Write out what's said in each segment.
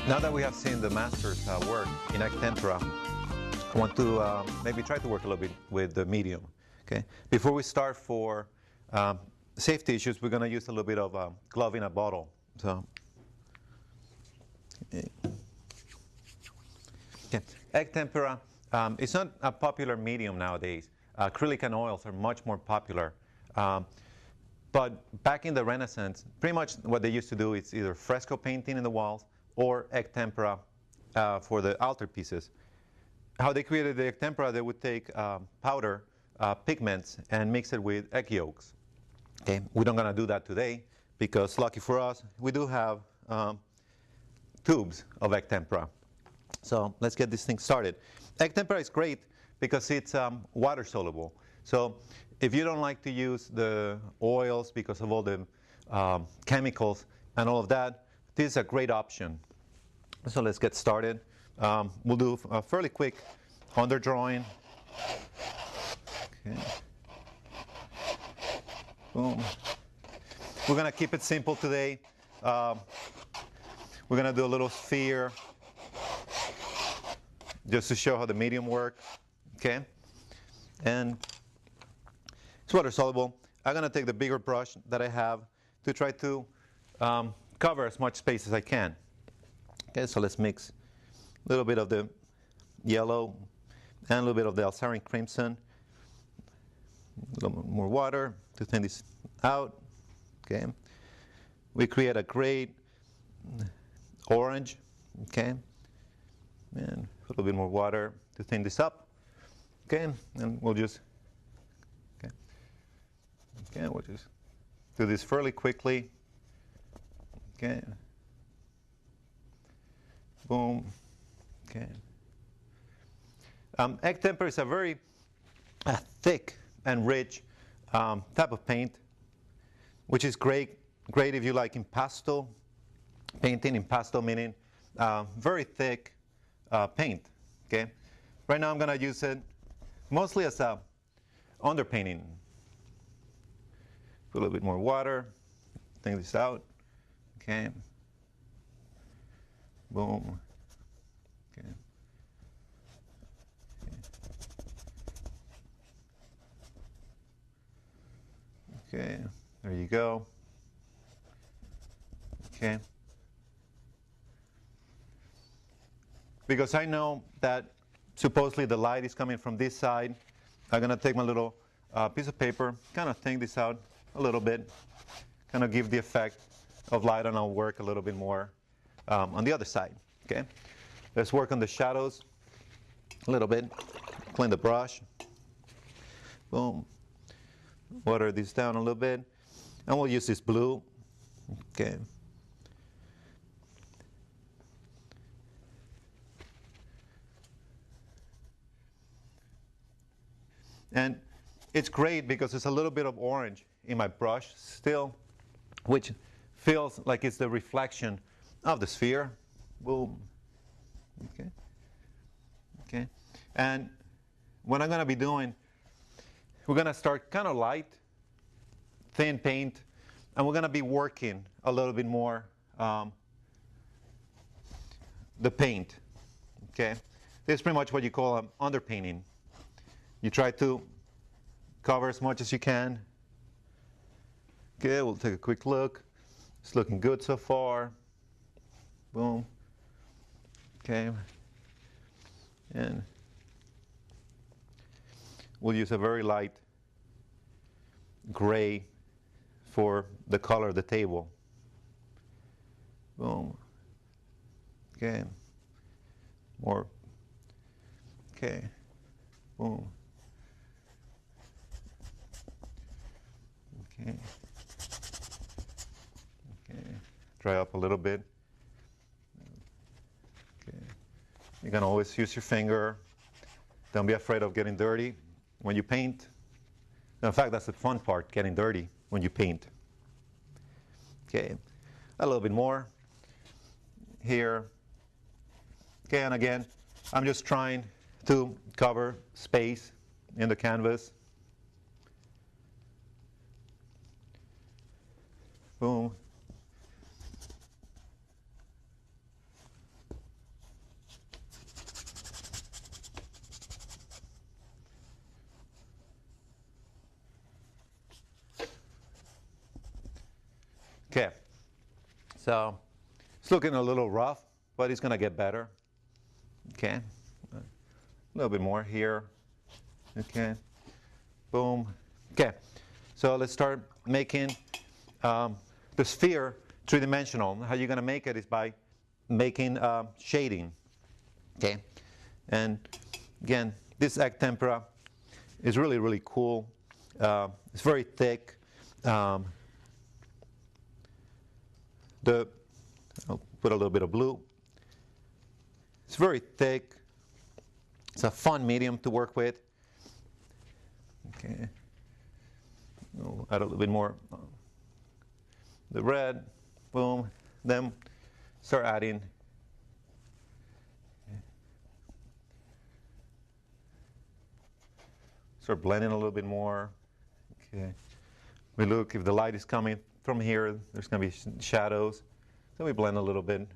Now that we have seen the masters work in egg tempera, I want to maybe try to work a little bit with the medium. Okay. Before we start for safety issues, we're going to use a little bit of glove in a bottle. So, okay. Egg tempera, it's not a popular medium nowadays. Acrylic and oils are much more popular. But back in the Renaissance, pretty much what they used to do is either fresco painting in the walls or egg tempera for the altarpieces. How they created the egg tempera, they would take powder, pigments, and mix it with egg yolks. Okay, we're not going to do that today because, lucky for us, we do have tubes of egg tempera. So let's get this thing started. Egg tempera is great because it's water soluble. So if you don't like to use the oils because of all the chemicals and all of that, this is a great option. So let's get started. We'll do a fairly quick underdrawing. Okay. Boom. We're going to keep it simple today. We're going to do a little sphere just to show how the medium works. Okay? And it's water soluble. I'm going to take the bigger brush that I have to try to cover as much space as I can. Okay, so let's mix a little bit of the yellow and a little bit of the Alsarian crimson. A little more water to thin this out. Okay, we create a great orange. Okay, and a little bit more water to thin this up. Okay, and we'll just we'll just do this fairly quickly. Okay. Boom. Okay. Egg tempera is a very thick and rich type of paint, which is great if you like impasto painting. Impasto meaning very thick paint. Okay. Right now I'm going to use it mostly as a underpainting. Put a little bit more water. Thin this out. Okay. Boom. Okay. Okay. There you go. Okay. Because I know that supposedly the light is coming from this side, I'm going to take my little piece of paper, kind of thin this out a little bit, kind of give the effect of light, and I'll work a little bit more on the other side. Okay, let's work on the shadows a little bit. Clean the brush. Boom. Water this down a little bit, and we'll use this blue. Okay. And it's great because there's a little bit of orange in my brush still, which feels like it's the reflection of the sphere. Boom. Okay. Okay. And what I'm going to be doing, we're going to start kind of light, thin paint, and we're going to be working a little bit more the paint. Okay. This is pretty much what you call underpainting. You try to cover as much as you can. Okay, we'll take a quick look. It's looking good so far. Boom. Okay. And we'll use a very light gray for the color of the table. Boom. Okay. More. Okay. Boom. Okay. Okay. Dry up a little bit. Okay. You can always use your finger. Don't be afraid of getting dirty when you paint. In fact, that's the fun part, getting dirty when you paint. Okay. A little bit more here. Okay, and again, I'm just trying to cover space in the canvas. Boom. Okay, so it's looking a little rough, but it's going to get better. Okay, a little bit more here. Okay, boom. Okay, so let's start making the sphere three-dimensional. How you're going to make it is by making shading. Okay, and again, this egg tempera is really, really cool. It's very thick. I'll put a little bit of blue. It's very thick. It's a fun medium to work with. Okay. We'll add a little bit more. The red, boom. Then start adding. Start blending a little bit more. Okay. We look if the light is coming from here. There's going to be shadows. So we blend a little bit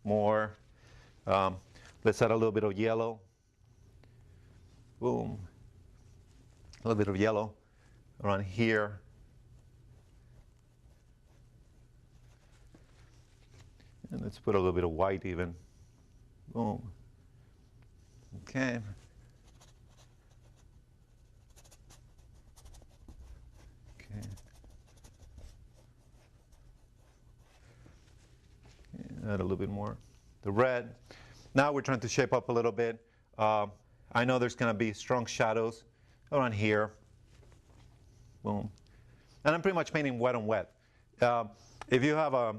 more. Let's add a little bit of yellow. Boom. A little bit of yellow around here. And let's put a little bit of white even. Boom. Okay. Okay. Add a little bit more. The red. Now we're trying to shape up a little bit. I know there's going to be strong shadows around here. Boom. And I'm pretty much painting wet on wet. If you have a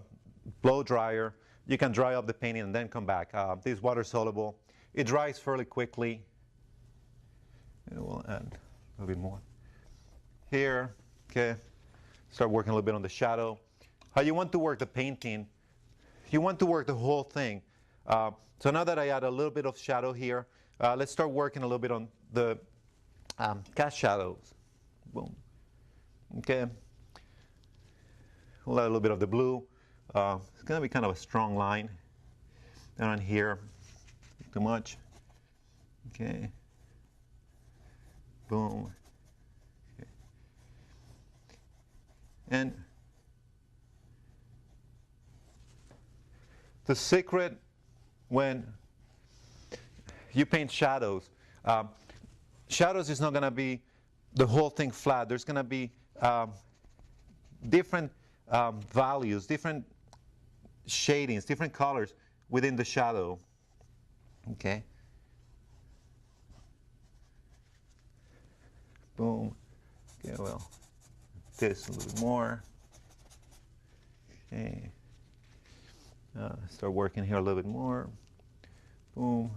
blow dryer, you can dry up the painting and then come back. This is water soluble. It dries fairly quickly. And we'll add a little bit more here. Okay. Start working a little bit on the shadow. How you want to work the painting, you want to work the whole thing. So now that I add a little bit of shadow here, let's start working a little bit on the cast shadows. Boom. Okay. We'll add a little bit of the blue. It's going to be kind of a strong line down here. Not too much. Okay. Boom. Okay. And the secret when you paint shadows, shadows is not going to be the whole thing flat. There's going to be different values, different shadings, different colors within the shadow. Okay. Boom. Okay, well, this a little bit more. Okay. Start working here a little bit more. Boom.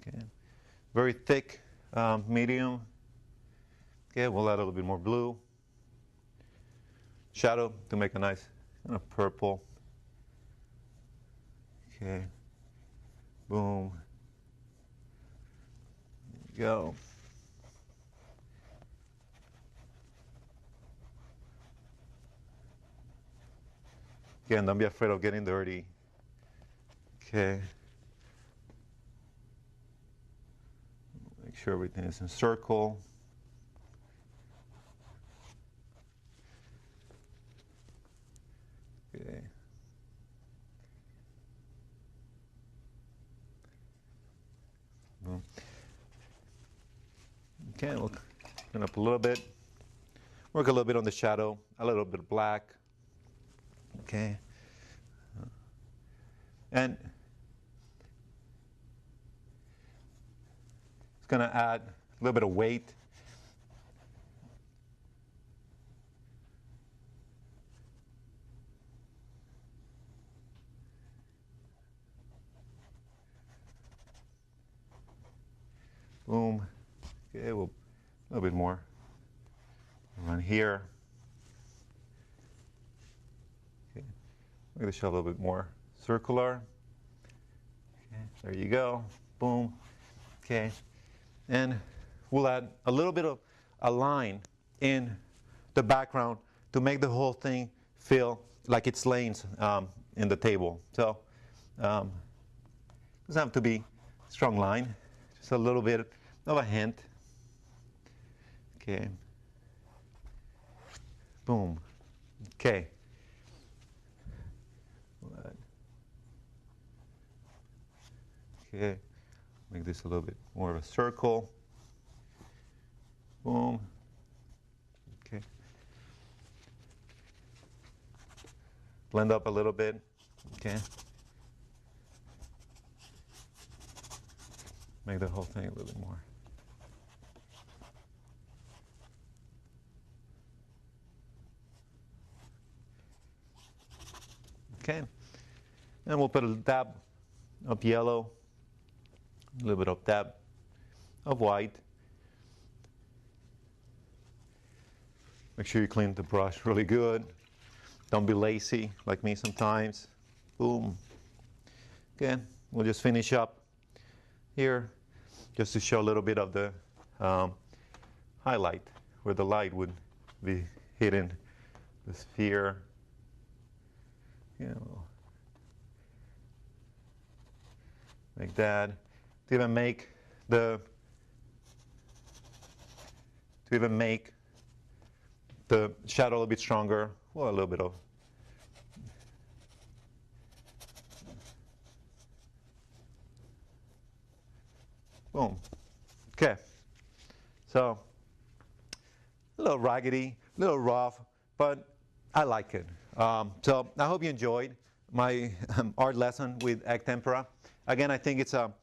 Okay. Very thick medium. Okay, we'll add a little bit more blue. Shadow to make a nice kind of purple. Okay. Boom. There you go. Again, don't be afraid of getting dirty. Okay. Make sure everything is in circle. Okay. Boom. Okay, we'll clean up a little bit. Work a little bit on the shadow, a little bit of black. Okay. And it's going to add a little bit of weight. Boom. Okay, well, a little bit more around here. Okay. Make the shell a little bit more circular. Okay, there you go. Boom. Okay. And we'll add a little bit of a line in the background to make the whole thing feel like it's laying in the table. So doesn't have to be a strong line, just a little bit of a hint. Okay. Boom. Okay. Okay, make this a little bit more of a circle. Boom. Okay. Blend up a little bit. Okay. Make the whole thing a little bit more. Okay. And we'll put a dab of yellow, a little bit of dab of white. Make sure you clean the brush really good. Don't be lazy like me sometimes. Boom. Okay, we'll just finish up here just to show a little bit of the highlight where the light would be hitting the sphere. You know, like that. To even make the shadow a little bit stronger, well, a little bit of boom. Okay. So a little raggedy, a little rough, but I like it. So I hope you enjoyed my art lesson with egg tempera. Again, I think it's a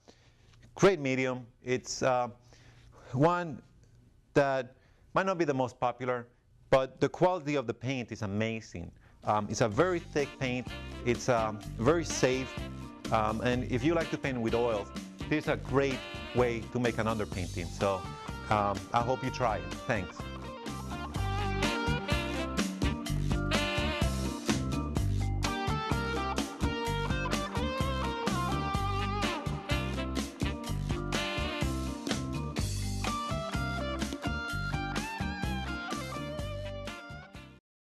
great medium. It's one that might not be the most popular, but the quality of the paint is amazing. It's a very thick paint. It's very safe. And if you like to paint with oils, this is a great way to make an underpainting. So I hope you try it. Thanks.